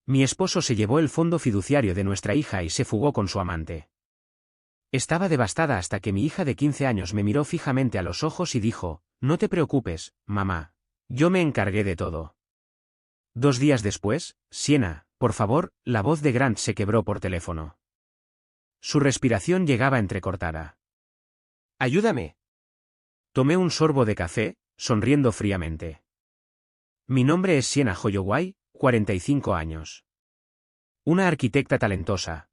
Mi esposo se llevó el fondo fiduciario de nuestra hija y se fugó con su amante. Estaba devastada hasta que mi hija de 15 años me miró fijamente a los ojos y dijo, «No te preocupes, mamá. Yo me encargué de todo». 2 días después, Siena, por favor, la voz de Grant se quebró por teléfono. Su respiración llegaba entrecortada. Ayúdame. Tomé un sorbo de café, sonriendo fríamente. Mi nombre es Siena Holloway, 45 años. Una arquitecta talentosa.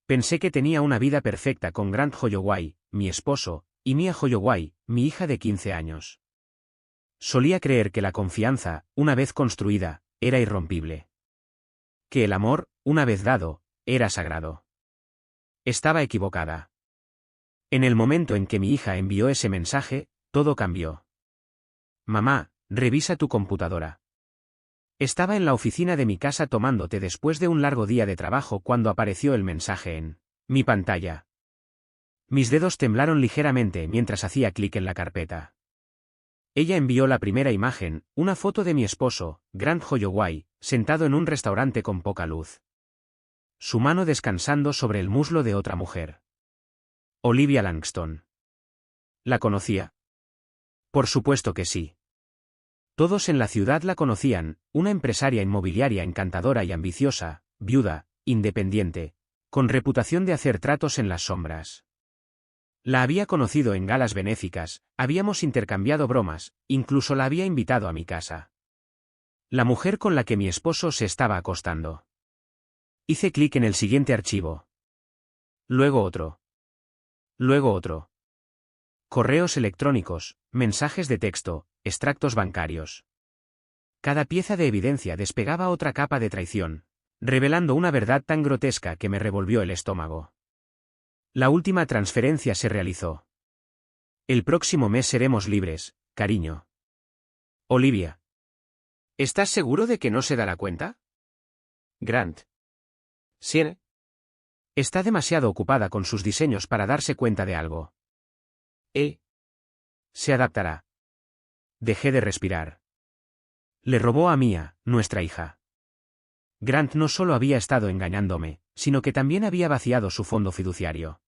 Pensé que tenía una vida perfecta con Grant Holloway, mi esposo, y Mia Holloway, mi hija de 15 años. Solía creer que la confianza, una vez construida, era irrompible. Que el amor, una vez dado, era sagrado. Estaba equivocada. En el momento en que mi hija envió ese mensaje, todo cambió. «Mamá, revisa tu computadora». Estaba en la oficina de mi casa tomando té después de un largo día de trabajo cuando apareció el mensaje en mi pantalla. Mis dedos temblaron ligeramente mientras hacía clic en la carpeta. Ella envió la primera imagen, una foto de mi esposo, Grant Holloway, sentado en un restaurante con poca luz. Su mano descansando sobre el muslo de otra mujer. Olivia Langston. ¿La conocía? Por supuesto que sí. Todos en la ciudad la conocían, una empresaria inmobiliaria encantadora y ambiciosa, viuda, independiente, con reputación de hacer tratos en las sombras. La había conocido en galas benéficas, habíamos intercambiado bromas, incluso la había invitado a mi casa. La mujer con la que mi esposo se estaba acostando. Hice clic en el siguiente archivo. Luego otro. Luego otro. Correos electrónicos, mensajes de texto, extractos bancarios. Cada pieza de evidencia despegaba otra capa de traición, revelando una verdad tan grotesca que me revolvió el estómago. La última transferencia se realizó. El próximo mes seremos libres, cariño. Olivia. ¿Estás seguro de que no se dará cuenta? Grant. Siena. Está demasiado ocupada con sus diseños para darse cuenta de algo. Se adaptará. Dejé de respirar. Le robó a Mia, nuestra hija. Grant no solo había estado engañándome, sino que también había vaciado su fondo fiduciario.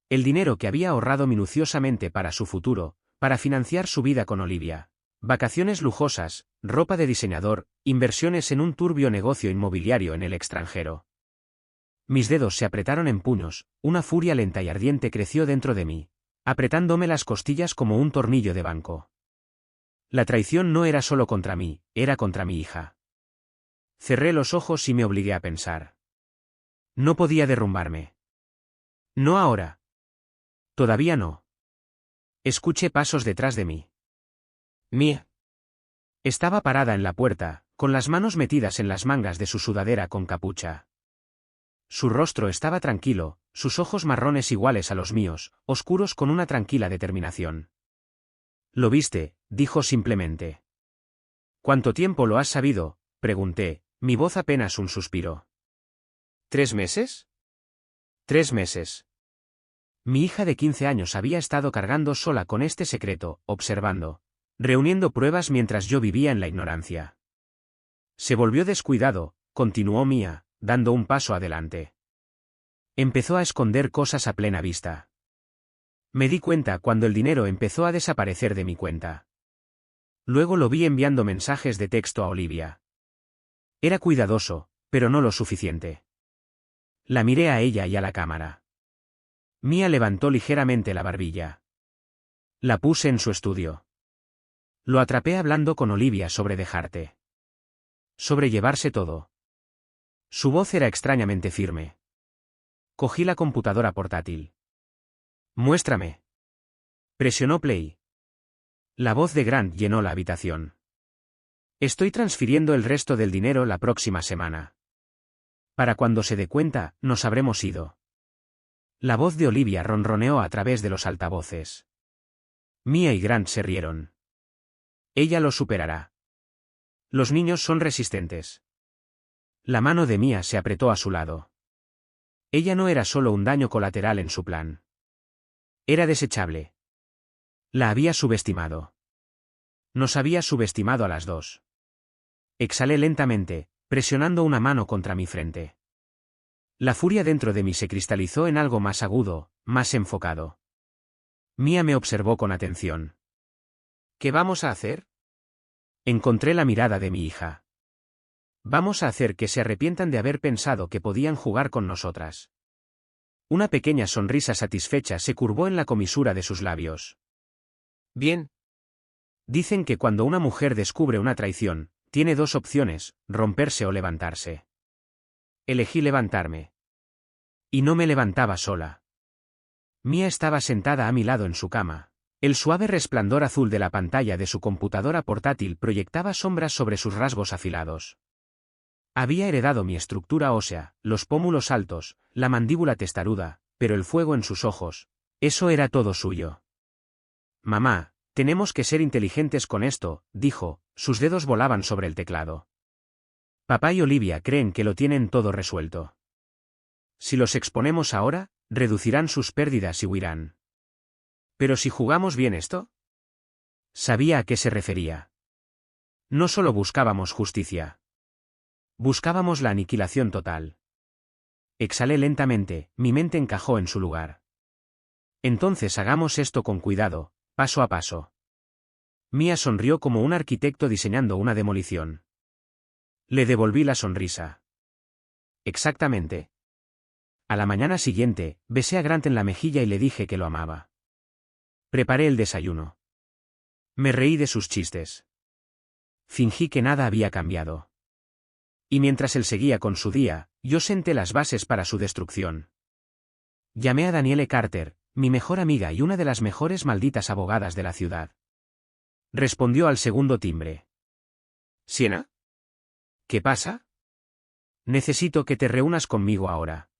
El dinero que había ahorrado minuciosamente para su futuro, para financiar su vida con Olivia. Vacaciones lujosas, ropa de diseñador, inversiones en un turbio negocio inmobiliario en el extranjero. Mis dedos se apretaron en puños, una furia lenta y ardiente creció dentro de mí, apretándome las costillas como un tornillo de banco. La traición no era solo contra mí, era contra mi hija. Cerré los ojos y me obligué a pensar. No podía derrumbarme. No ahora. Todavía no. Escuché pasos detrás de mí. Mia. Estaba parada en la puerta, con las manos metidas en las mangas de su sudadera con capucha. Su rostro estaba tranquilo, sus ojos marrones iguales a los míos, oscuros con una tranquila determinación. «¿Lo viste?», dijo simplemente. «¿Cuánto tiempo lo has sabido?», pregunté, mi voz apenas un suspiro. ¿3 meses? 3 meses. Mi hija de 15 años había estado cargando sola con este secreto, observando, reuniendo pruebas mientras yo vivía en la ignorancia. Se volvió descuidado, continuó Mia, dando un paso adelante. Empezó a esconder cosas a plena vista. Me di cuenta cuando el dinero empezó a desaparecer de mi cuenta. Luego lo vi enviando mensajes de texto a Olivia. Era cuidadoso, pero no lo suficiente. La miré a ella y a la cámara. Mia levantó ligeramente la barbilla. La puse en su estudio. Lo atrapé hablando con Olivia sobre dejarte. Sobre llevarse todo. Su voz era extrañamente firme. Cogí la computadora portátil. «Muéstrame». Presionó play. La voz de Grant llenó la habitación. «Estoy transfiriendo el resto del dinero la próxima semana. Para cuando se dé cuenta, nos habremos ido». La voz de Olivia ronroneó a través de los altavoces. Mia y Grant se rieron. «Ella lo superará. Los niños son resistentes». La mano de Mia se apretó a su lado. Ella no era solo un daño colateral en su plan. Era desechable. La había subestimado. Nos había subestimado a las dos. Exhalé lentamente, presionando una mano contra mi frente. La furia dentro de mí se cristalizó en algo más agudo, más enfocado. Mia me observó con atención. ¿Qué vamos a hacer? Encontré la mirada de mi hija. Vamos a hacer que se arrepientan de haber pensado que podían jugar con nosotras. Una pequeña sonrisa satisfecha se curvó en la comisura de sus labios. Bien. Dicen que cuando una mujer descubre una traición, tiene dos opciones, romperse o levantarse. Elegí levantarme. Y no me levantaba sola. Mia estaba sentada a mi lado en su cama. El suave resplandor azul de la pantalla de su computadora portátil proyectaba sombras sobre sus rasgos afilados. Había heredado mi estructura ósea, los pómulos altos, la mandíbula testaruda, pero el fuego en sus ojos, eso era todo suyo. Mamá, tenemos que ser inteligentes con esto, dijo, sus dedos volaban sobre el teclado. Papá y Olivia creen que lo tienen todo resuelto. Si los exponemos ahora, reducirán sus pérdidas y huirán. ¿Pero si jugamos bien esto? Sabía a qué se refería. No solo buscábamos justicia. Buscábamos la aniquilación total. Exhalé lentamente, mi mente encajó en su lugar. Entonces hagamos esto con cuidado, paso a paso. Mia sonrió como un arquitecto diseñando una demolición. Le devolví la sonrisa. Exactamente. A la mañana siguiente, besé a Grant en la mejilla y le dije que lo amaba. Preparé el desayuno. Me reí de sus chistes. Fingí que nada había cambiado. Y mientras él seguía con su día, yo senté las bases para su destrucción. Llamé a Danielle Carter, mi mejor amiga y una de las mejores malditas abogadas de la ciudad. Respondió al segundo timbre. ¿Siena? ¿Qué pasa? Necesito que te reúnas conmigo ahora.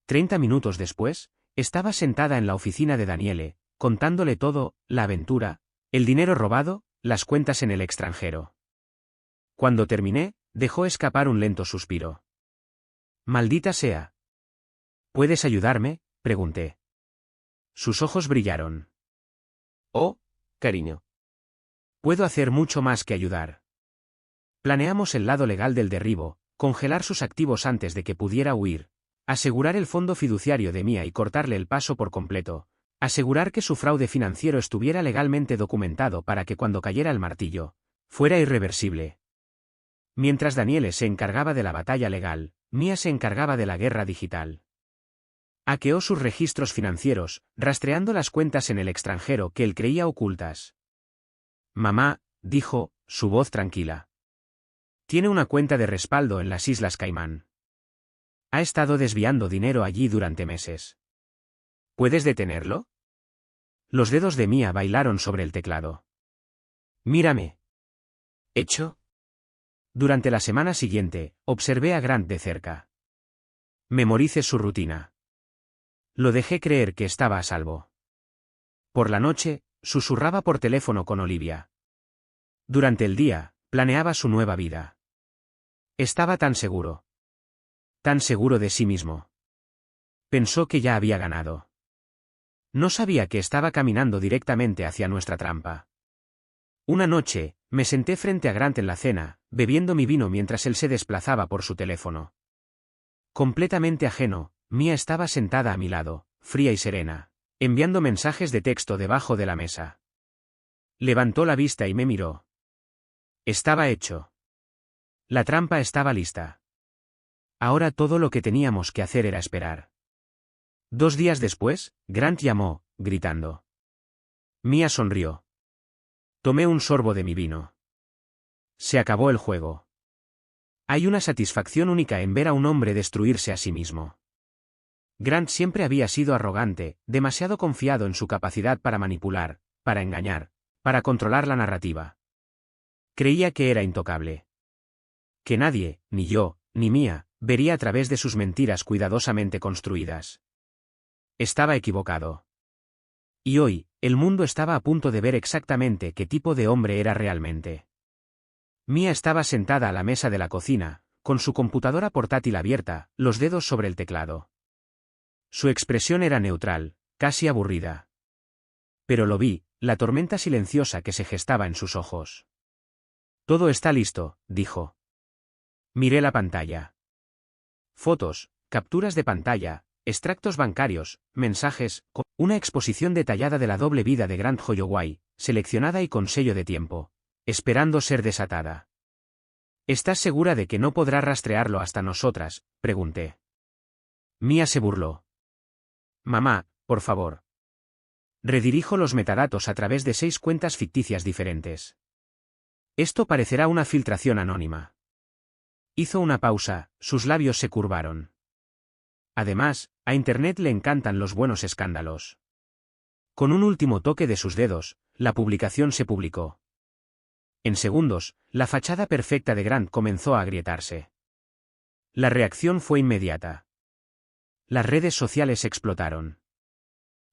30 minutos después, estaba sentada en la oficina de Danielle, contándole todo, la aventura, el dinero robado, las cuentas en el extranjero. Cuando terminé, dejó escapar un lento suspiro. Maldita sea. ¿Puedes ayudarme?, pregunté. Sus ojos brillaron. Oh, cariño. Puedo hacer mucho más que ayudar. Planeamos el lado legal del derribo, congelar sus activos antes de que pudiera huir, asegurar el fondo fiduciario de Mia y cortarle el paso por completo, asegurar que su fraude financiero estuviera legalmente documentado para que cuando cayera el martillo, fuera irreversible. Mientras Danielle se encargaba de la batalla legal, Mia se encargaba de la guerra digital. Hackeó sus registros financieros, rastreando las cuentas en el extranjero que él creía ocultas. Mamá, dijo, su voz tranquila. Tiene una cuenta de respaldo en las Islas Caimán. Ha estado desviando dinero allí durante meses. ¿Puedes detenerlo? Los dedos de Mia bailaron sobre el teclado. Mírame. ¿Hecho? Durante la semana siguiente, observé a Grant de cerca. Memoricé su rutina. Lo dejé creer que estaba a salvo. Por la noche, susurraba por teléfono con Olivia. Durante el día, planeaba su nueva vida. Estaba tan seguro. Tan seguro de sí mismo. Pensó que ya había ganado. No sabía que estaba caminando directamente hacia nuestra trampa. Una noche, me senté frente a Grant en la cena, bebiendo mi vino mientras él se desplazaba por su teléfono. Completamente ajeno, Mia estaba sentada a mi lado, fría y serena, enviando mensajes de texto debajo de la mesa. Levantó la vista y me miró. Estaba hecho. La trampa estaba lista. Ahora todo lo que teníamos que hacer era esperar. 2 días después, Grant llamó, gritando. Mia sonrió. Tomé un sorbo de mi vino. Se acabó el juego. Hay una satisfacción única en ver a un hombre destruirse a sí mismo. Grant siempre había sido arrogante, demasiado confiado en su capacidad para manipular, para engañar, para controlar la narrativa. Creía que era intocable. Que nadie, ni yo, ni Mia, vería a través de sus mentiras cuidadosamente construidas. Estaba equivocado. Y hoy, el mundo estaba a punto de ver exactamente qué tipo de hombre era realmente. Mia estaba sentada a la mesa de la cocina, con su computadora portátil abierta, los dedos sobre el teclado. Su expresión era neutral, casi aburrida. Pero lo vi, la tormenta silenciosa que se gestaba en sus ojos. Todo está listo, dijo. Miré la pantalla. Fotos, capturas de pantalla, extractos bancarios, mensajes, una exposición detallada de la doble vida de Grant Holloway, seleccionada y con sello de tiempo, esperando ser desatada. ¿Estás segura de que no podrá rastrearlo hasta nosotras?, pregunté. Mia se burló. Mamá, por favor. Redirijo los metadatos a través de 6 cuentas ficticias diferentes. Esto parecerá una filtración anónima. Hizo una pausa, sus labios se curvaron. Además, a Internet le encantan los buenos escándalos. Con un último toque de sus dedos, la publicación se publicó. En segundos, la fachada perfecta de Grant comenzó a agrietarse. La reacción fue inmediata. Las redes sociales explotaron.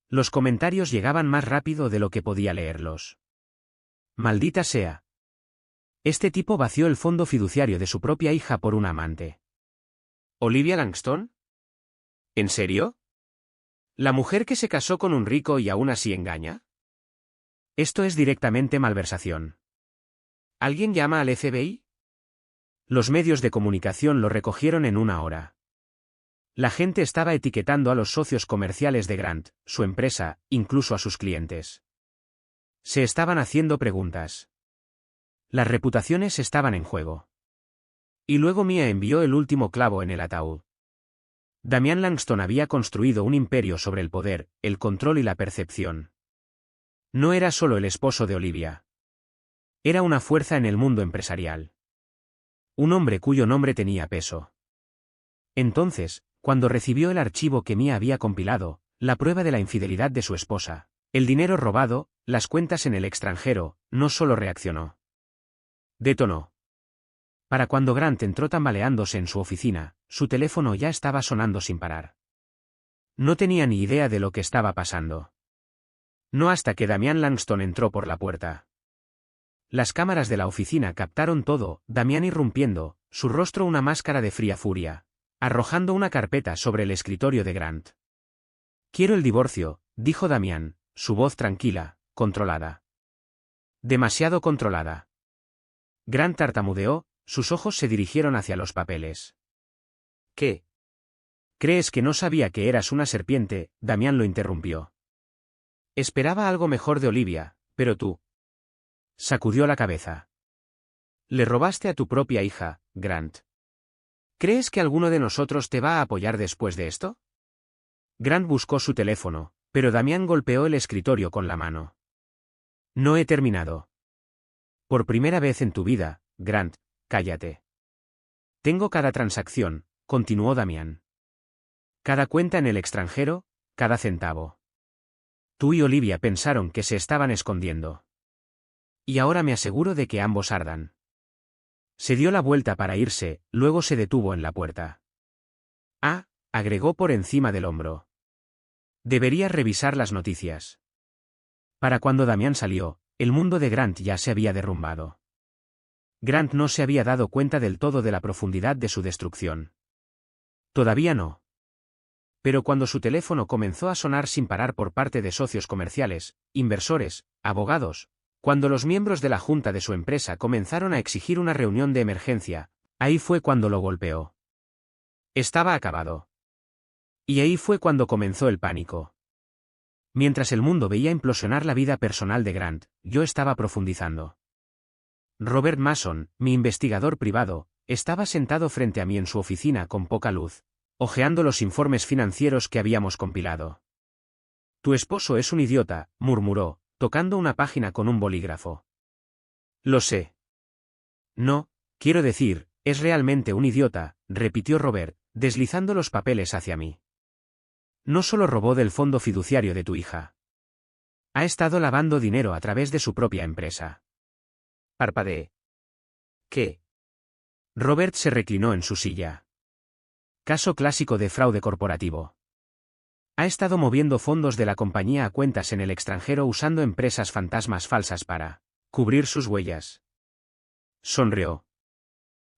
Los comentarios llegaban más rápido de lo que podía leerlos. Maldita sea. Este tipo vació el fondo fiduciario de su propia hija por una amante. ¿Olivia Langston? ¿En serio? ¿La mujer que se casó con un rico y aún así engaña? Esto es directamente malversación. ¿Alguien llama al FBI? Los medios de comunicación lo recogieron en una hora. La gente estaba etiquetando a los socios comerciales de Grant, su empresa, incluso a sus clientes. Se estaban haciendo preguntas. Las reputaciones estaban en juego. Y luego Mia envió el último clavo en el ataúd. Damian Langston había construido un imperio sobre el poder, el control y la percepción. No era solo el esposo de Olivia. Era una fuerza en el mundo empresarial. Un hombre cuyo nombre tenía peso. Entonces, cuando recibió el archivo que Mia había compilado, la prueba de la infidelidad de su esposa, el dinero robado, las cuentas en el extranjero, no solo reaccionó. Detonó. Para cuando Grant entró tambaleándose en su oficina, su teléfono ya estaba sonando sin parar. No tenía ni idea de lo que estaba pasando. No hasta que Damian Langston entró por la puerta. Las cámaras de la oficina captaron todo, Damian irrumpiendo, su rostro una máscara de fría furia, arrojando una carpeta sobre el escritorio de Grant. Quiero el divorcio, dijo Damian, su voz tranquila, controlada. Demasiado controlada. Grant tartamudeó, sus ojos se dirigieron hacia los papeles. ¿Qué? ¿Crees que no sabía que eras una serpiente? Damian lo interrumpió. Esperaba algo mejor de Olivia, pero tú. Sacudió la cabeza. Le robaste a tu propia hija, Grant. ¿Crees que alguno de nosotros te va a apoyar después de esto? Grant buscó su teléfono, pero Damian golpeó el escritorio con la mano. No he terminado. Por primera vez en tu vida, Grant, cállate. Tengo cada transacción, continuó Damian. Cada cuenta en el extranjero, cada centavo. Tú y Olivia pensaron que se estaban escondiendo. Y ahora me aseguro de que ambos ardan. Se dio la vuelta para irse, luego se detuvo en la puerta. Ah, agregó por encima del hombro. Deberías revisar las noticias. Para cuando Damian salió, el mundo de Grant ya se había derrumbado. Grant no se había dado cuenta del todo de la profundidad de su destrucción. Todavía no. Pero cuando su teléfono comenzó a sonar sin parar por parte de socios comerciales, inversores, abogados, cuando los miembros de la junta de su empresa comenzaron a exigir una reunión de emergencia, ahí fue cuando lo golpeó. Estaba acabado. Y ahí fue cuando comenzó el pánico. Mientras el mundo veía implosionar la vida personal de Grant, yo estaba profundizando. Robert Mason, mi investigador privado, estaba sentado frente a mí en su oficina con poca luz, hojeando los informes financieros que habíamos compilado. Tu esposo es un idiota, murmuró, tocando una página con un bolígrafo. Lo sé. No, quiero decir, es realmente un idiota, repitió Robert, deslizando los papeles hacia mí. No solo robó del fondo fiduciario de tu hija. Ha estado lavando dinero a través de su propia empresa. Parpadeé. ¿Qué? Robert se reclinó en su silla. Caso clásico de fraude corporativo. Ha estado moviendo fondos de la compañía a cuentas en el extranjero usando empresas fantasmas falsas para cubrir sus huellas. Sonrió.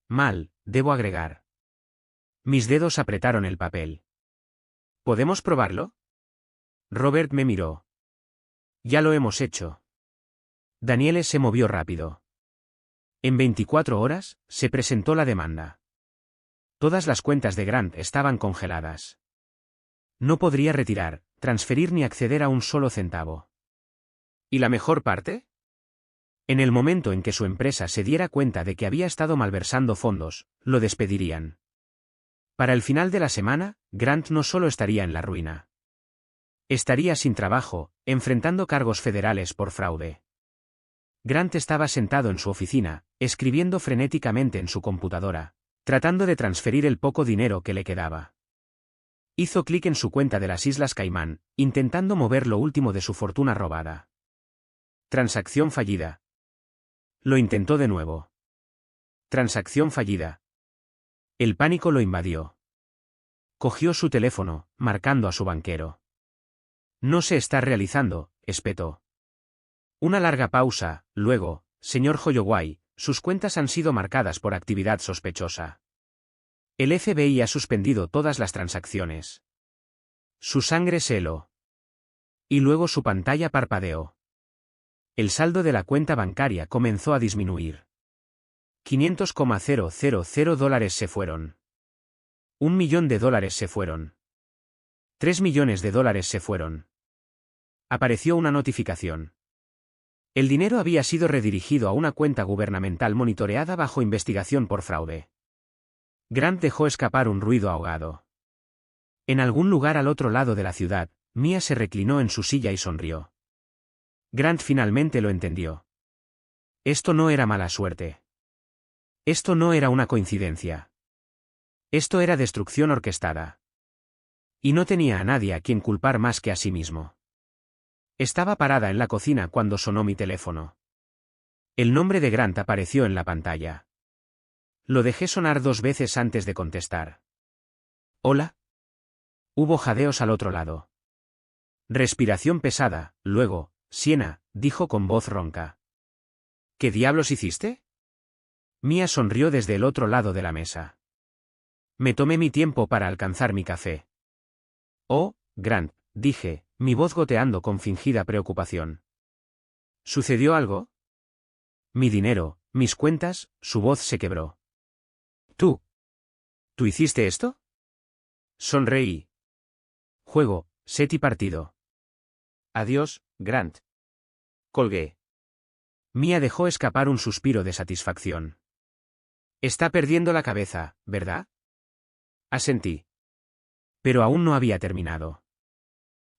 Mal, debo agregar. Mis dedos apretaron el papel. ¿Podemos probarlo? Robert me miró. Ya lo hemos hecho. Daniele se movió rápido. En 24 horas, se presentó la demanda. Todas las cuentas de Grant estaban congeladas. No podría retirar, transferir ni acceder a un solo centavo. ¿Y la mejor parte? En el momento en que su empresa se diera cuenta de que había estado malversando fondos, lo despedirían. Para el final de la semana, Grant no solo estaría en la ruina. Estaría sin trabajo, enfrentando cargos federales por fraude. Grant estaba sentado en su oficina, escribiendo frenéticamente en su computadora, tratando de transferir el poco dinero que le quedaba. Hizo clic en su cuenta de las Islas Caimán, intentando mover lo último de su fortuna robada. Transacción fallida. Lo intentó de nuevo. Transacción fallida. El pánico lo invadió. Cogió su teléfono, marcando a su banquero. No se está realizando, espetó. Una larga pausa, luego, señor Holloway, sus cuentas han sido marcadas por actividad sospechosa. El FBI ha suspendido todas las transacciones. Su sangre se heló. Y luego su pantalla parpadeó. El saldo de la cuenta bancaria comenzó a disminuir. $500,000 se fueron. $1 millón se fueron. $3 millones se fueron. Apareció una notificación. El dinero había sido redirigido a una cuenta gubernamental monitoreada bajo investigación por fraude. Grant dejó escapar un ruido ahogado. En algún lugar al otro lado de la ciudad, Mia se reclinó en su silla y sonrió. Grant finalmente lo entendió. Esto no era mala suerte. Esto no era una coincidencia. Esto era destrucción orquestada. Y no tenía a nadie a quien culpar más que a sí mismo. Estaba parada en la cocina cuando sonó mi teléfono. El nombre de Grant apareció en la pantalla. Lo dejé sonar 2 veces antes de contestar. ¿Hola? Hubo jadeos al otro lado. Respiración pesada, luego, Siena, dijo con voz ronca. ¿Qué diablos hiciste? Mia sonrió desde el otro lado de la mesa. Me tomé mi tiempo para alcanzar mi café. Oh, Grant, dije, mi voz goteando con fingida preocupación. ¿Sucedió algo? Mi dinero, mis cuentas, su voz se quebró. ¿Tú hiciste esto? Sonreí. Juego, set y partido. Adiós, Grant. Colgué. Mia dejó escapar un suspiro de satisfacción. Está perdiendo la cabeza, ¿verdad? Asentí. Pero aún no había terminado.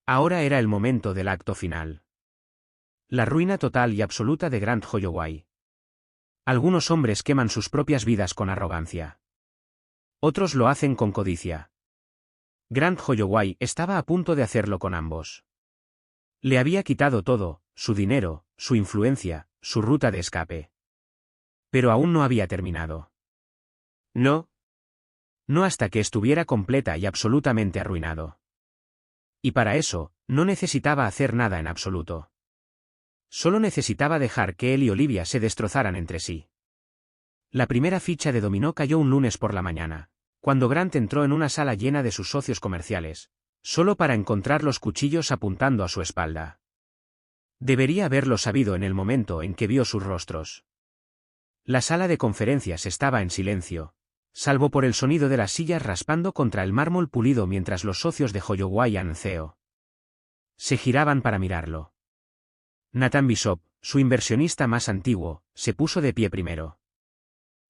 Ahora era el momento del acto final. La ruina total y absoluta de Grant Holloway. Algunos hombres queman sus propias vidas con arrogancia. Otros lo hacen con codicia. Grant Holloway estaba a punto de hacerlo con ambos. Le había quitado todo, su dinero, su influencia, su ruta de escape. Pero aún no había terminado. No. No hasta que estuviera completa y absolutamente arruinado. Y para eso, no necesitaba hacer nada en absoluto. Solo necesitaba dejar que él y Olivia se destrozaran entre sí. La primera ficha de dominó cayó un lunes por la mañana, cuando Grant entró en una sala llena de sus socios comerciales, solo para encontrar los cuchillos apuntando a su espalda. Debería haberlo sabido en el momento en que vio sus rostros. La sala de conferencias estaba en silencio, salvo por el sonido de las sillas raspando contra el mármol pulido mientras los socios de Holloway & Co. se giraban para mirarlo. Nathan Bishop, su inversionista más antiguo, se puso de pie primero.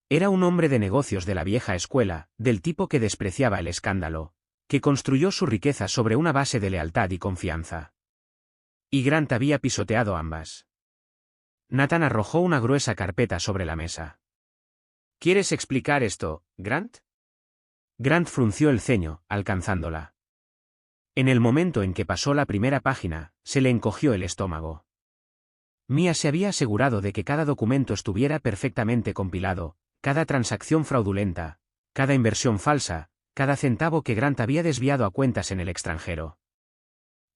Era un hombre de negocios de la vieja escuela, del tipo que despreciaba el escándalo, que construyó su riqueza sobre una base de lealtad y confianza. Y Grant había pisoteado ambas. Nathan arrojó una gruesa carpeta sobre la mesa. ¿Quieres explicar esto, Grant? Grant frunció el ceño, alcanzándola. En el momento en que pasó la primera página, se le encogió el estómago. Mia se había asegurado de que cada documento estuviera perfectamente compilado, cada transacción fraudulenta, cada inversión falsa, cada centavo que Grant había desviado a cuentas en el extranjero.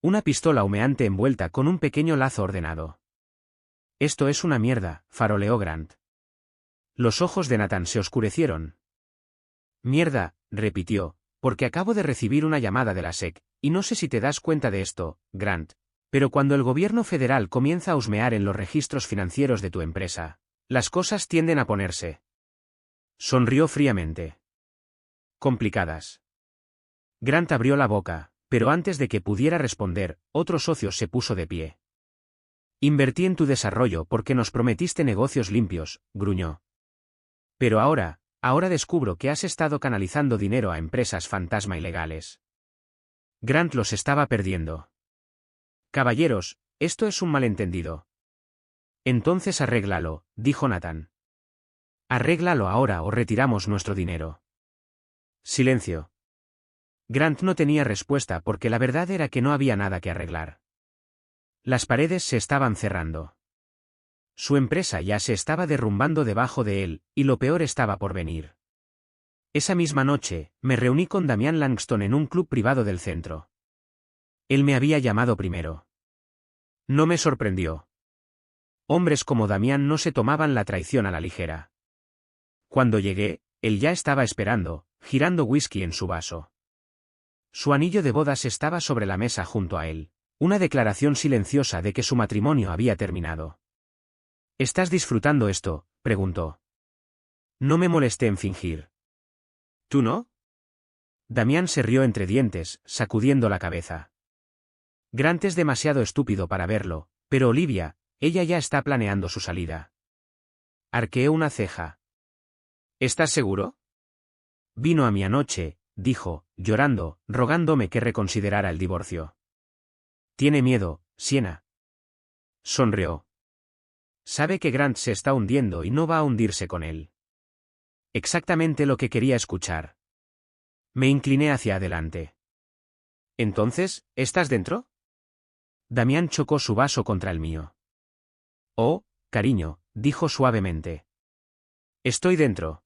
Una pistola humeante envuelta con un pequeño lazo ordenado. Esto es una mierda, faroleó Grant. Los ojos de Nathan se oscurecieron. Mierda, repitió, porque acabo de recibir una llamada de la SEC, y no sé si te das cuenta de esto, Grant, pero cuando el gobierno federal comienza a husmear en los registros financieros de tu empresa, las cosas tienden a ponerse. Sonrió fríamente. complicadas. Grant abrió la boca, pero antes de que pudiera responder, otro socio se puso de pie. Invertí en tu desarrollo porque nos prometiste negocios limpios, gruñó. Pero ahora descubro que has estado canalizando dinero a empresas fantasma ilegales. Grant los estaba perdiendo. Caballeros, esto es un malentendido. Entonces arréglalo, dijo Nathan. Arréglalo ahora o retiramos nuestro dinero. Silencio. Grant no tenía respuesta porque la verdad era que no había nada que arreglar. Las paredes se estaban cerrando. Su empresa ya se estaba derrumbando debajo de él, y lo peor estaba por venir. Esa misma noche, me reuní con Damian Langston en un club privado del centro. Él me había llamado primero. No me sorprendió. Hombres como Damian no se tomaban la traición a la ligera. Cuando llegué, él ya estaba esperando, girando whisky en su vaso. Su anillo de bodas estaba sobre la mesa junto a él, una declaración silenciosa de que su matrimonio había terminado. ¿Estás disfrutando esto?, preguntó. No me molesté en fingir. ¿Tú no? Damián se rió entre dientes, sacudiendo la cabeza. Grant es demasiado estúpido para verlo, pero Olivia, ella ya está planeando su salida. Arqueé una ceja. ¿Estás seguro? Vino a mí anoche, dijo, llorando, rogándome que reconsiderara el divorcio. Tiene miedo, Sienna. Sonrió. Sabe que Grant se está hundiendo y no va a hundirse con él. Exactamente lo que quería escuchar. Me incliné hacia adelante. Entonces, ¿estás dentro? Damián chocó su vaso contra el mío. Oh, cariño, dijo suavemente. Estoy dentro.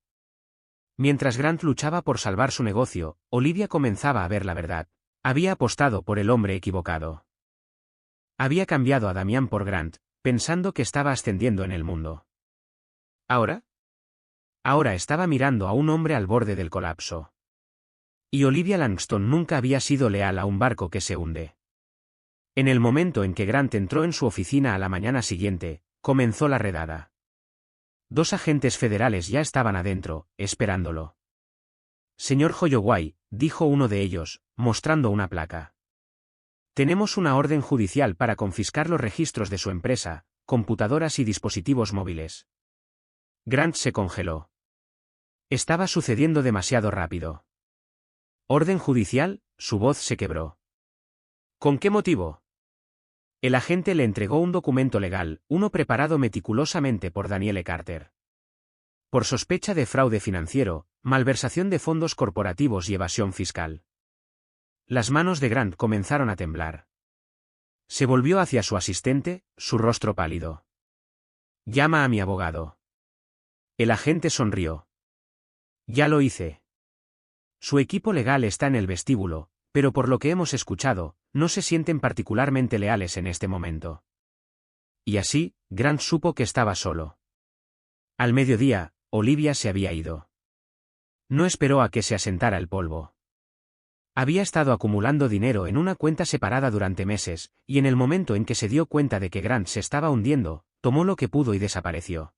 Mientras Grant luchaba por salvar su negocio, Olivia comenzaba a ver la verdad. Había apostado por el hombre equivocado. Había cambiado a Damián por Grant, pensando que estaba ascendiendo en el mundo. ¿Ahora? Ahora estaba mirando a un hombre al borde del colapso. Y Olivia Langston nunca había sido leal a un barco que se hunde. En el momento en que Grant entró en su oficina a la mañana siguiente, comenzó la redada. 2 agentes federales ya estaban adentro, esperándolo. Señor Holloway, dijo uno de ellos, mostrando una placa. Tenemos una orden judicial para confiscar los registros de su empresa, computadoras y dispositivos móviles. Grant se congeló. Estaba sucediendo demasiado rápido. ¿Orden judicial? Su voz se quebró. ¿Con qué motivo? El agente le entregó un documento legal, uno preparado meticulosamente por Danielle Carter. Por sospecha de fraude financiero, malversación de fondos corporativos y evasión fiscal. Las manos de Grant comenzaron a temblar. Se volvió hacia su asistente, su rostro pálido. Llama a mi abogado. El agente sonrió. Ya lo hice. Su equipo legal está en el vestíbulo, pero por lo que hemos escuchado, no se sienten particularmente leales en este momento. Y así, Grant supo que estaba solo. Al mediodía, Olivia se había ido. No esperó a que se asentara el polvo. Había estado acumulando dinero en una cuenta separada durante meses, y en el momento en que se dio cuenta de que Grant se estaba hundiendo, tomó lo que pudo y desapareció.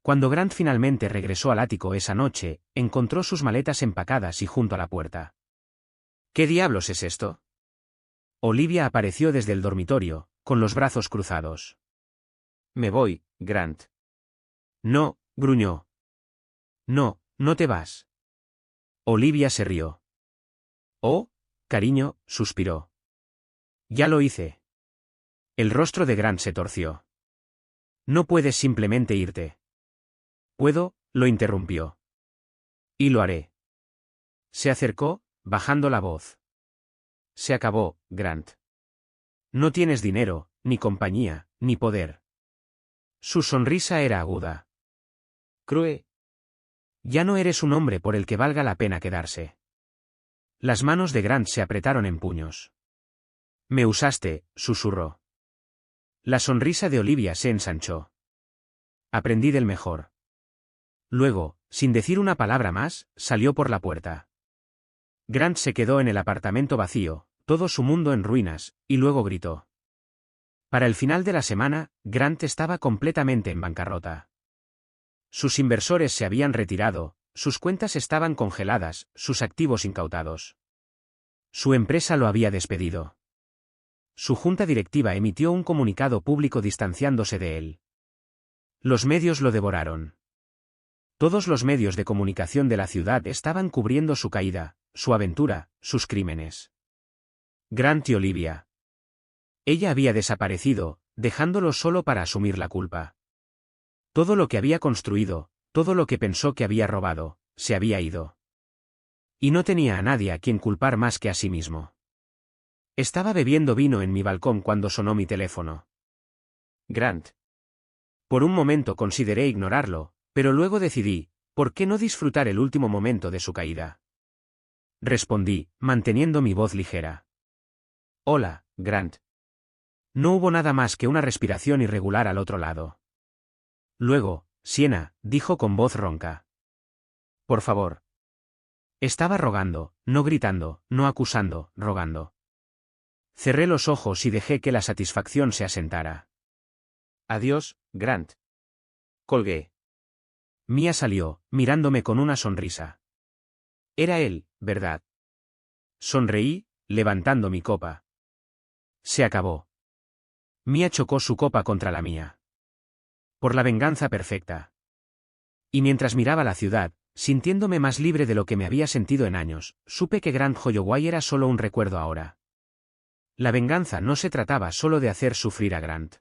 Cuando Grant finalmente regresó al ático esa noche, encontró sus maletas empacadas y junto a la puerta. ¿Qué diablos es esto? Olivia apareció desde el dormitorio, con los brazos cruzados. Me voy, Grant. No, gruñó. No, no te vas. Olivia se rió. Oh, cariño, suspiró. Ya lo hice. El rostro de Grant se torció. No puedes simplemente irte. Puedo, lo interrumpió. Y lo haré. Se acercó, bajando la voz. Se acabó, Grant. No tienes dinero, ni compañía, ni poder. Su sonrisa era aguda. Crue. Ya no eres un hombre por el que valga la pena quedarse. Las manos de Grant se apretaron en puños. Me usaste, susurró. La sonrisa de Olivia se ensanchó. Aprendí del mejor. Luego, sin decir una palabra más, salió por la puerta. Grant se quedó en el apartamento vacío, todo su mundo en ruinas, y luego gritó. Para el final de la semana, Grant estaba completamente en bancarrota. Sus inversores se habían retirado, sus cuentas estaban congeladas, sus activos incautados. Su empresa lo había despedido. Su junta directiva emitió un comunicado público distanciándose de él. Los medios lo devoraron. Todos los medios de comunicación de la ciudad estaban cubriendo su caída, su aventura, sus crímenes. Grant y Olivia. Ella había desaparecido, dejándolo solo para asumir la culpa. Todo lo que había construido, todo lo que pensó que había robado, se había ido. Y no tenía a nadie a quien culpar más que a sí mismo. Estaba bebiendo vino en mi balcón cuando sonó mi teléfono. Grant. Por un momento consideré ignorarlo, pero luego decidí, ¿por qué no disfrutar el último momento de su caída? Respondí, manteniendo mi voz ligera. Hola, Grant. No hubo nada más que una respiración irregular al otro lado. Luego, Sienna, dijo con voz ronca. Por favor. Estaba rogando, no gritando, no acusando, rogando. Cerré los ojos y dejé que la satisfacción se asentara. Adiós, Grant. Colgué. Mia salió, mirándome con una sonrisa. Era él, ¿verdad? Sonreí, levantando mi copa. Se acabó. Mia chocó su copa contra la mía. Por la venganza perfecta. Y mientras miraba la ciudad, sintiéndome más libre de lo que me había sentido en años, supe que Grant Holloway era solo un recuerdo ahora. La venganza no se trataba solo de hacer sufrir a Grant.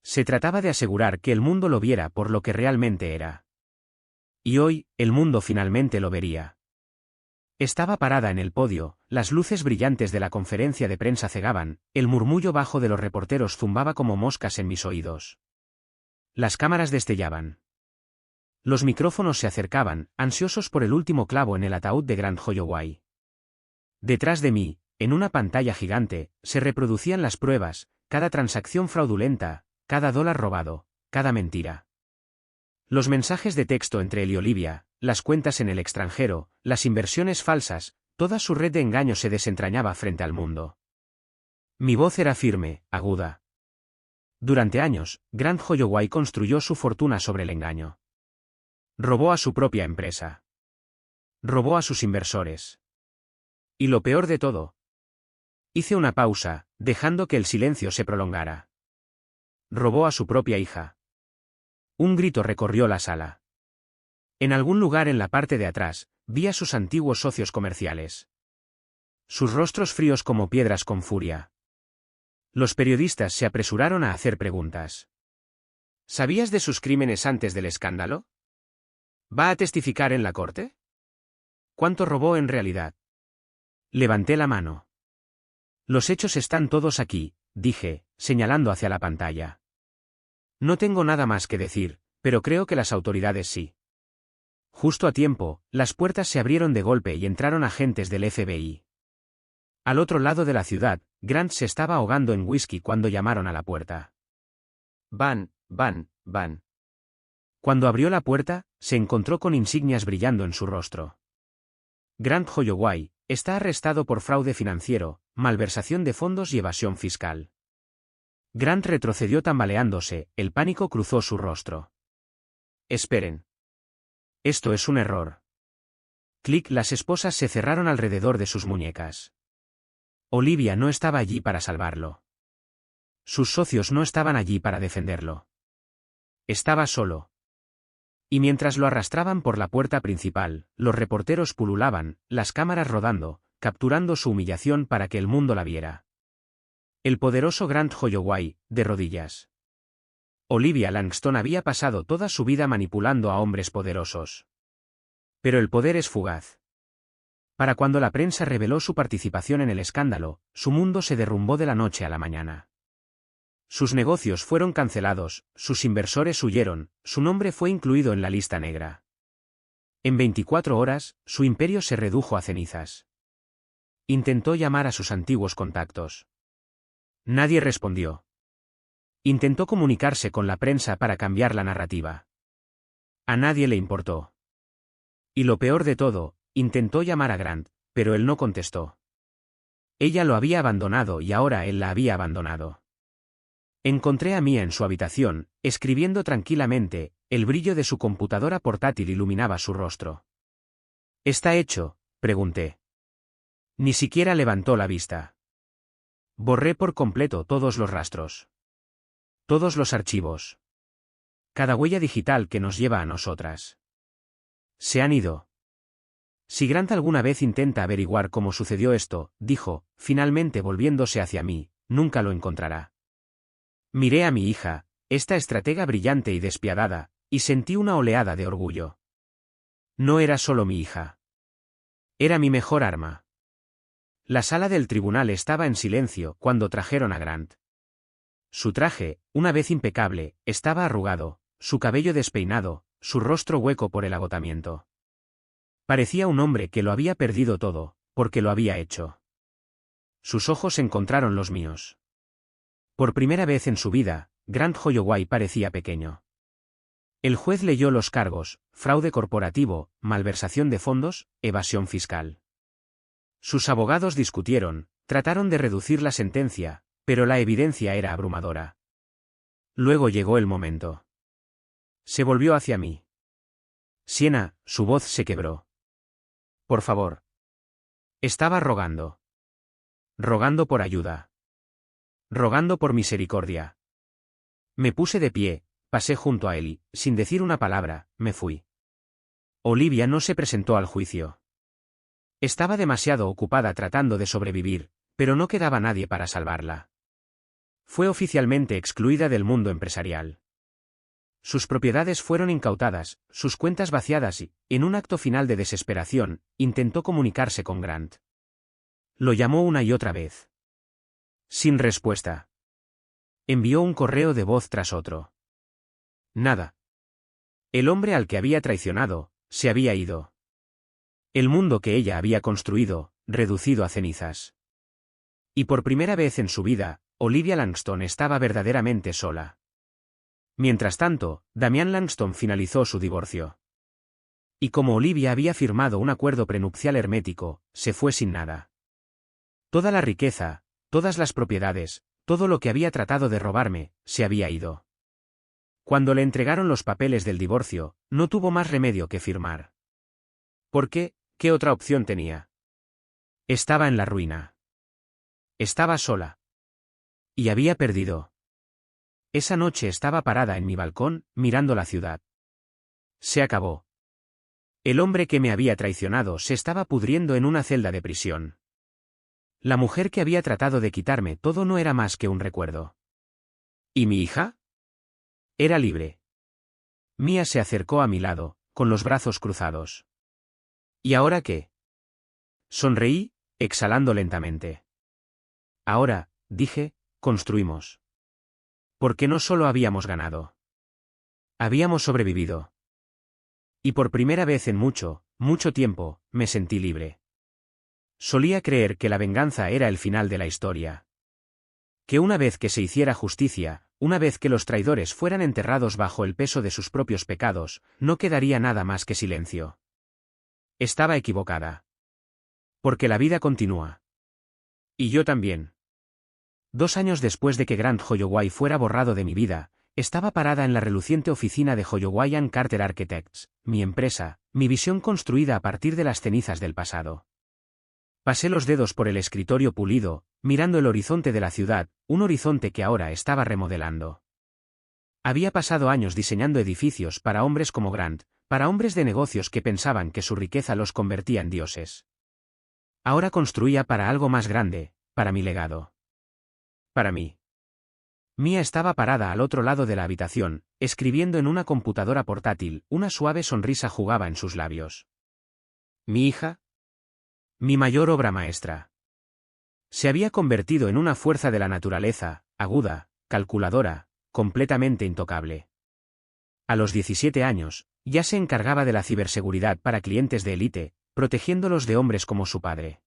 Se trataba de asegurar que el mundo lo viera por lo que realmente era. Y hoy, el mundo finalmente lo vería. Estaba parada en el podio, las luces brillantes de la conferencia de prensa cegaban, el murmullo bajo de los reporteros zumbaba como moscas en mis oídos. Las cámaras destellaban. Los micrófonos se acercaban, ansiosos por el último clavo en el ataúd de Grant Holloway. Detrás de mí, en una pantalla gigante, se reproducían las pruebas, cada transacción fraudulenta, cada dólar robado, cada mentira. Los mensajes de texto entre él y Olivia, las cuentas en el extranjero, las inversiones falsas, toda su red de engaños se desentrañaba frente al mundo. Mi voz era firme, aguda. Durante años, Grant Holloway construyó su fortuna sobre el engaño. Robó a su propia empresa. Robó a sus inversores. Y lo peor de todo. Hice una pausa, dejando que el silencio se prolongara. Robó a su propia hija. Un grito recorrió la sala. En algún lugar en la parte de atrás, vi a sus antiguos socios comerciales. Sus rostros fríos como piedras con furia. Los periodistas se apresuraron a hacer preguntas. ¿Sabías de sus crímenes antes del escándalo? ¿Va a testificar en la corte? ¿Cuánto robó en realidad? Levanté la mano. Los hechos están todos aquí, dije, señalando hacia la pantalla. No tengo nada más que decir, pero creo que las autoridades sí. Justo a tiempo, las puertas se abrieron de golpe y entraron agentes del FBI. Al otro lado de la ciudad, Grant se estaba ahogando en whisky cuando llamaron a la puerta. Van. Cuando abrió la puerta, se encontró con insignias brillando en su rostro. Grant Holloway está arrestado por fraude financiero, malversación de fondos y evasión fiscal. Grant retrocedió tambaleándose, el pánico cruzó su rostro. Esperen. Esto es un error. Clic, las esposas se cerraron alrededor de sus muñecas. Olivia no estaba allí para salvarlo. Sus socios no estaban allí para defenderlo. Estaba solo. Y mientras lo arrastraban por la puerta principal, los reporteros pululaban, las cámaras rodando, capturando su humillación para que el mundo la viera. El poderoso Grant Holloway, de rodillas. Olivia Langston había pasado toda su vida manipulando a hombres poderosos. Pero el poder es fugaz. Para cuando la prensa reveló su participación en el escándalo, su mundo se derrumbó de la noche a la mañana. Sus negocios fueron cancelados, sus inversores huyeron, su nombre fue incluido en la lista negra. En 24 horas, su imperio se redujo a cenizas. Intentó llamar a sus antiguos contactos. Nadie respondió. Intentó comunicarse con la prensa para cambiar la narrativa. A nadie le importó. Y lo peor de todo, intentó llamar a Grant, pero él no contestó. Ella lo había abandonado y ahora él la había abandonado. Encontré a Mia en su habitación, escribiendo tranquilamente, El brillo de su computadora portátil iluminaba su rostro. ¿Está hecho?, pregunté. Ni siquiera levantó la vista. Borré por completo todos los rastros. Todos los archivos. Cada huella digital que nos lleva a nosotras. Se han ido. Si Grant alguna vez intenta averiguar cómo sucedió esto, dijo, finalmente volviéndose hacia mí, nunca lo encontrará. Miré a mi hija, esta estratega brillante y despiadada, y sentí una oleada de orgullo. No era solo mi hija. Era mi mejor arma. La sala del tribunal estaba en silencio cuando trajeron a Grant. Su traje, una vez impecable, estaba arrugado, su cabello despeinado, su rostro hueco por el agotamiento. Parecía un hombre que lo había perdido todo, porque lo había hecho. Sus ojos encontraron los míos. Por primera vez en su vida, Grant Holloway parecía pequeño. El juez leyó los cargos: fraude corporativo, malversación de fondos, evasión fiscal. Sus abogados discutieron, trataron de reducir la sentencia, pero la evidencia era abrumadora. Luego llegó el momento. Se volvió hacia mí. Sienna, su voz se quebró. Por favor. Estaba rogando. Rogando por ayuda. Rogando por misericordia. Me puse de pie, pasé junto a él y, sin decir una palabra, me fui. Olivia no se presentó al juicio. Estaba demasiado ocupada tratando de sobrevivir, pero no quedaba nadie para salvarla. Fue oficialmente excluida del mundo empresarial. Sus propiedades fueron incautadas, sus cuentas vaciadas y, en un acto final de desesperación, intentó comunicarse con Grant. Lo llamó una y otra vez. Sin respuesta. Envió un correo de voz tras otro. Nada. El hombre al que había traicionado, se había ido. El mundo que ella había construido, reducido a cenizas. Y por primera vez en su vida, Olivia Langston estaba verdaderamente sola. Mientras tanto, Damian Langston finalizó su divorcio. Y como Olivia había firmado un acuerdo prenupcial hermético, se fue sin nada. Toda la riqueza, todas las propiedades, todo lo que había tratado de robarme, se había ido. Cuando le entregaron los papeles del divorcio, no tuvo más remedio que firmar. ¿Por qué? ¿Qué otra opción tenía? Estaba en la ruina. Estaba sola. Y había perdido. Esa noche estaba parada en mi balcón, mirando la ciudad. Se acabó. El hombre que me había traicionado se estaba pudriendo en una celda de prisión. La mujer que había tratado de quitarme todo no era más que un recuerdo. ¿Y mi hija? Era libre. Mia se acercó a mi lado, con los brazos cruzados. ¿Y ahora qué? Sonreí, exhalando lentamente. Ahora, dije, construimos. Porque no solo habíamos ganado. Habíamos sobrevivido. Y por primera vez en mucho, mucho tiempo, me sentí libre. Solía creer que la venganza era el final de la historia. Que una vez que se hiciera justicia, una vez que los traidores fueran enterrados bajo el peso de sus propios pecados, no quedaría nada más que silencio. Estaba equivocada. Porque la vida continúa. Y yo también. 2 años después de que Grant Holloway fuera borrado de mi vida, estaba parada en la reluciente oficina de Holloway & Carter Architects, mi empresa, mi visión construida a partir de las cenizas del pasado. Pasé los dedos por el escritorio pulido, mirando el horizonte de la ciudad, un horizonte que ahora estaba remodelando. Había pasado años diseñando edificios para hombres como Grant, para hombres de negocios que pensaban que su riqueza los convertía en dioses. Ahora construía para algo más grande, para mi legado. Para mí. Mia estaba parada al otro lado de la habitación, escribiendo en una computadora portátil, una suave sonrisa jugaba en sus labios. ¿Mi hija? Mi mayor obra maestra. Se había convertido en una fuerza de la naturaleza, aguda, calculadora, completamente intocable. A los 17 años, ya se encargaba de la ciberseguridad para clientes de élite, protegiéndolos de hombres como su padre.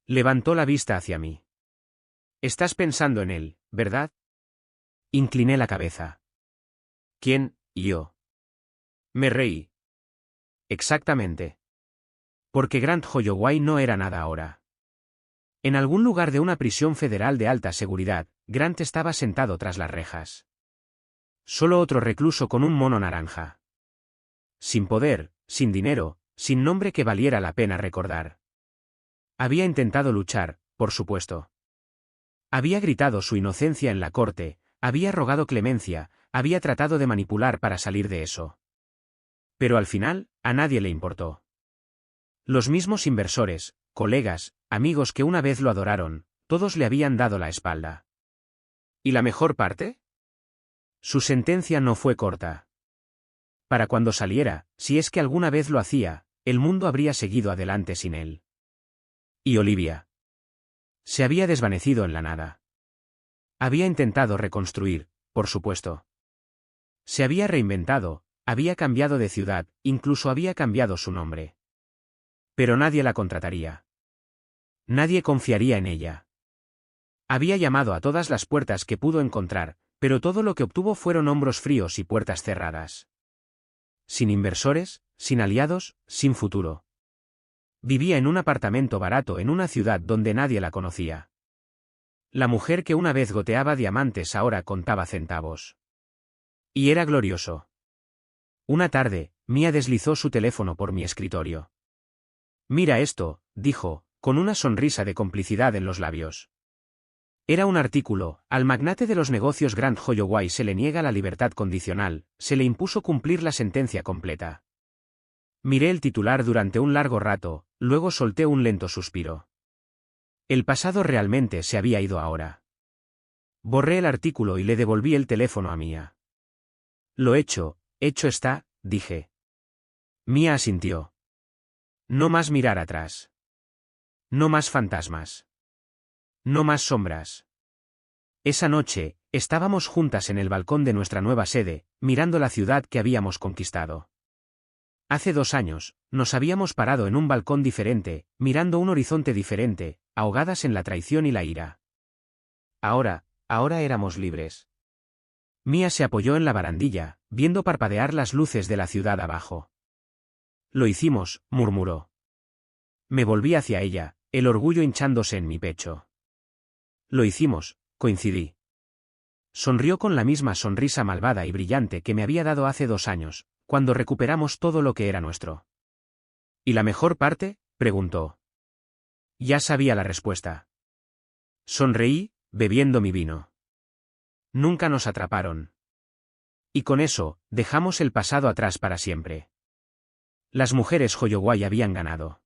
Levantó la vista hacia mí. Estás pensando en él, ¿verdad? Incliné la cabeza. ¿Quién? Yo. Me reí. Exactamente. Porque Grant Holloway no era nada ahora. En algún lugar de una prisión federal de alta seguridad, Grant estaba sentado tras las rejas. Solo otro recluso con un mono naranja. Sin poder, sin dinero, sin nombre que valiera la pena recordar. Había intentado luchar, por supuesto. Había gritado su inocencia en la corte, había rogado clemencia, había tratado de manipular para salir de eso. Pero al final, a nadie le importó. Los mismos inversores, colegas, amigos que una vez lo adoraron, todos le habían dado la espalda. ¿Y la mejor parte? Su sentencia no fue corta. Para cuando saliera, si es que alguna vez lo hacía, el mundo habría seguido adelante sin él. ¿Y Olivia? Se había desvanecido en la nada. Había intentado reconstruir, por supuesto. Se había reinventado, había cambiado de ciudad, incluso había cambiado su nombre. Pero nadie la contrataría. Nadie confiaría en ella. Había llamado a todas las puertas que pudo encontrar, pero todo lo que obtuvo fueron hombros fríos y puertas cerradas. Sin inversores, sin aliados, sin futuro. Vivía en un apartamento barato en una ciudad donde nadie la conocía. La mujer que una vez goteaba diamantes ahora contaba centavos. Y era glorioso. Una tarde, Mia deslizó su teléfono por mi escritorio. «Mira esto», dijo, con una sonrisa de complicidad en los labios. Era un artículo: al magnate de los negocios Grant Holloway se le niega la libertad condicional, se le impuso cumplir la sentencia completa. Miré el titular durante un largo rato, luego solté un lento suspiro. El pasado realmente se había ido ahora. Borré el artículo y le devolví el teléfono a Mia. Lo hecho está, dije. Mia asintió. No más mirar atrás. No más fantasmas. No más sombras. Esa noche, estábamos juntas en el balcón de nuestra nueva sede, mirando la ciudad que habíamos conquistado. Hace 2 años, nos habíamos parado en un balcón diferente, mirando un horizonte diferente, ahogadas en la traición y la ira. Ahora éramos libres. Mia se apoyó en la barandilla, viendo parpadear las luces de la ciudad abajo. Lo hicimos, murmuró. Me volví hacia ella, el orgullo hinchándose en mi pecho. Lo hicimos, coincidí. Sonrió con la misma sonrisa malvada y brillante que me había dado hace 2 años, cuando recuperamos todo lo que era nuestro. ¿Y la mejor parte?, preguntó. Ya sabía la respuesta. Sonreí, bebiendo mi vino. Nunca nos atraparon. Y con eso, dejamos el pasado atrás para siempre. Las mujeres Holloway habían ganado.